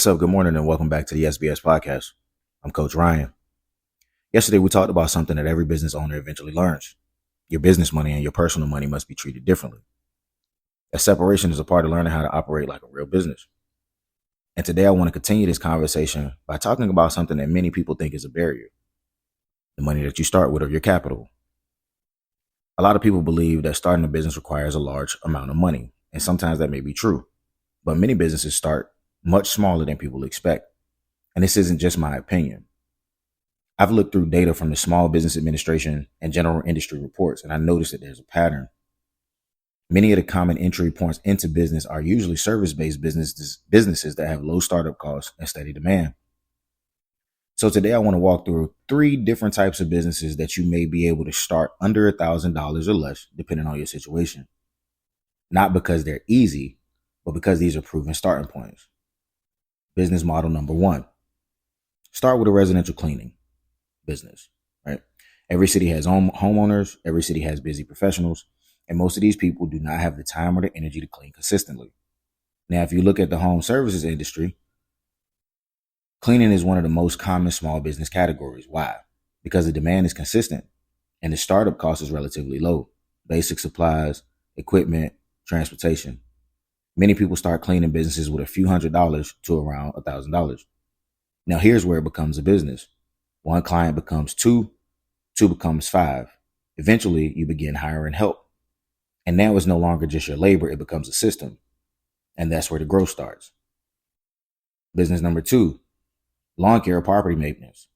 What's up? Good morning and welcome back to the SBS podcast. I'm Coach Ryan. Yesterday, we talked about something that every business owner eventually learns. Your business money and your personal money must be treated differently. That separation is a part of learning how to operate like a real business. And today, I want to continue this conversation by talking about something that many people think is a barrier: the money that you start with or your capital. A lot of people believe that starting a business requires a large amount of money, and sometimes that may be true. But many businesses start much smaller than people expect. And this isn't just my opinion. I've looked through data from the Small Business Administration and general industry reports, and I noticed that there's a pattern. Many of the common entry points into business are usually service-based businesses that have low startup costs and steady demand. So today I want to walk through 3 different types of businesses that you may be able to start under $1,000 or less, depending on your situation. Not because they're easy, but because these are proven starting points. Business model number 1. Start with a residential cleaning business, right? Every city has homeowners, every city has busy professionals, and most of these people do not have the time or the energy to clean consistently. Now, if you look at the home services industry, cleaning is one of the most common small business categories. Why? Because the demand is consistent and the startup cost is relatively low. Basic supplies, equipment, transportation. Many people start cleaning businesses with a few $100s to around $1,000. Now, here's where it becomes a business. 1 client becomes 2, 2 becomes 5. Eventually, you begin hiring help. And now it's no longer just your labor, it becomes a system. And that's where the growth starts. Business number 2, lawn care or property maintenance.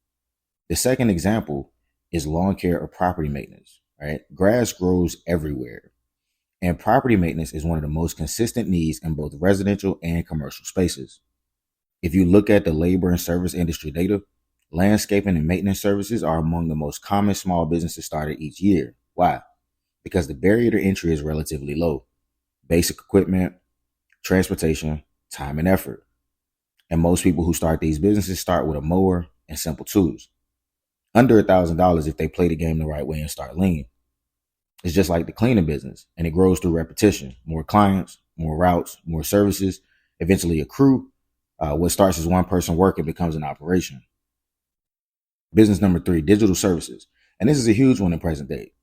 The second example is lawn care or property maintenance, right? Grass grows everywhere. And property maintenance is one of the most consistent needs in both residential and commercial spaces. If you look at the labor and service industry data, landscaping and maintenance services are among the most common small businesses started each year. Why? Because the barrier to entry is relatively low. Basic equipment, transportation, time, and effort. And most people who start these businesses start with a mower and simple tools. Under $1,000 if they play the game the right way and start lean. It's just like the cleaning business, and it grows through repetition. More clients, more routes, more services, eventually a crew. What starts as one person working becomes an operation. Business number 3, digital services. And this is a huge one in present day.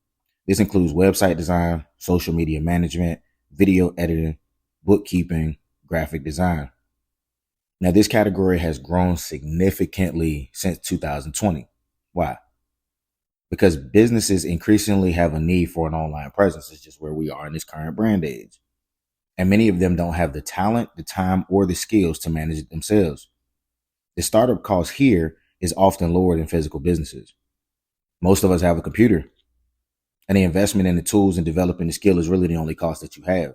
This includes website design, social media management, video editing, bookkeeping, graphic design. Now, this category has grown significantly since 2020. Why? Because businesses increasingly have a need for an online presence. It's just where we are in this current brand age. And many of them don't have the talent, the time, or the skills to manage it themselves. The startup cost here is often lower than physical businesses. Most of us have a computer, and the investment in the tools and developing the skill is really the only cost that you have.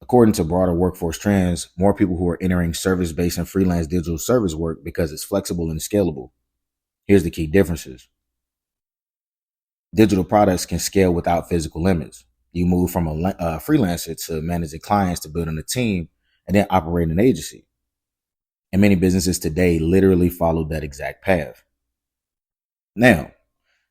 According to broader workforce trends, more people who are entering service-based and freelance digital service work because it's flexible and scalable. Here's the key differences. Digital products can scale without physical limits. You move from a freelancer to managing clients to building a team and then operating an agency. And many businesses today literally follow that exact path. Now,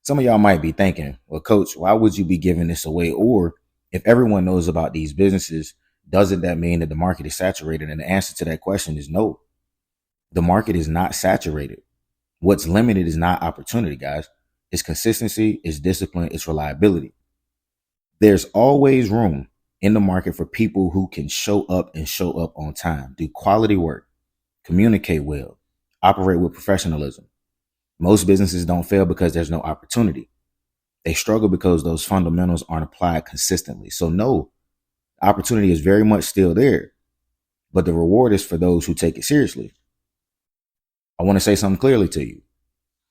some of y'all might be thinking, well, Coach, why would you be giving this away? Or if everyone knows about these businesses, doesn't that mean that the market is saturated? And the answer to that question is no. The market is not saturated. What's limited is not opportunity, guys. It's consistency, it's discipline, it's reliability. There's always room in the market for people who can show up on time, do quality work, communicate well, operate with professionalism. Most businesses don't fail because there's no opportunity. They struggle because those fundamentals aren't applied consistently. So no, opportunity is very much still there, but the reward is for those who take it seriously. I want to say something clearly to you.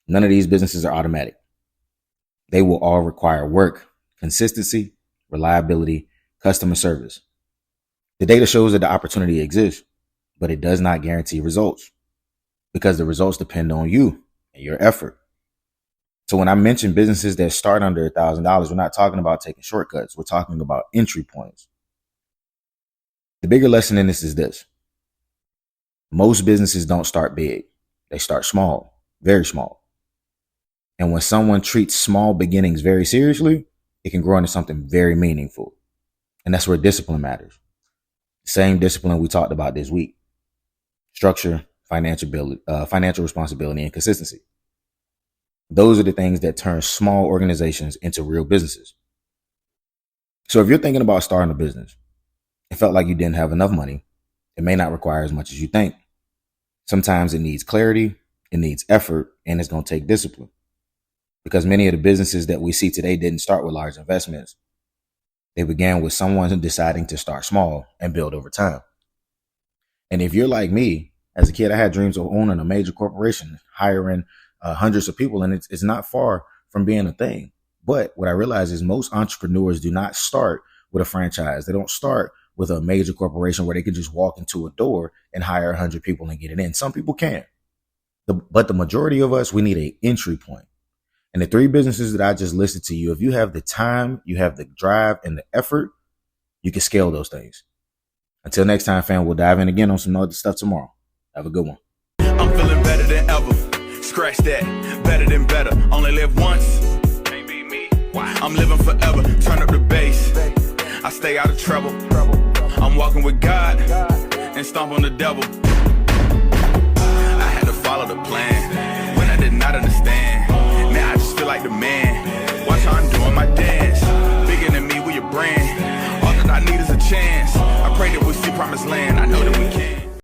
None of these businesses are automatic. They will all require work, consistency, reliability, customer service. The data shows that the opportunity exists, but it does not guarantee results because the results depend on you and your effort. So when I mention businesses that start under $1,000, we're not talking about taking shortcuts. We're talking about entry points. The bigger lesson in this is this. Most businesses don't start big. They start small, very small. And when someone treats small beginnings very seriously, it can grow into something very meaningful. And that's where discipline matters. Same discipline we talked about this week. structure, financial responsibility, and consistency. Those are the things that turn small organizations into real businesses. So if you're thinking about starting a business, it felt like you didn't have enough money, it may not require as much as you think. Sometimes it needs clarity, it needs effort, and it's going to take discipline. Because many of the businesses that we see today didn't start with large investments. They began with someone deciding to start small and build over time. And if you're like me, as a kid, I had dreams of owning a major corporation, hiring hundreds of people, and it's not far from being a thing. But what I realize is most entrepreneurs do not start with a franchise. They don't start with a major corporation where they can just walk into a door and hire 100 people and get it in. Some people can. But the majority of us, we need an entry point. And the 3 businesses that I just listed to you, if you have the time, you have the drive and the effort, you can scale those things. Until next time, fam, we'll dive in again on some other stuff tomorrow. Have a good one. I'm feeling better than ever. Scratch that. Better than better. Only live once. Can't be me. I'm living forever. Turn up the bass. I stay out of trouble. I'm walking with God and stomp on the devil. I had to follow the plan when I did not understand. Now I just feel like the man.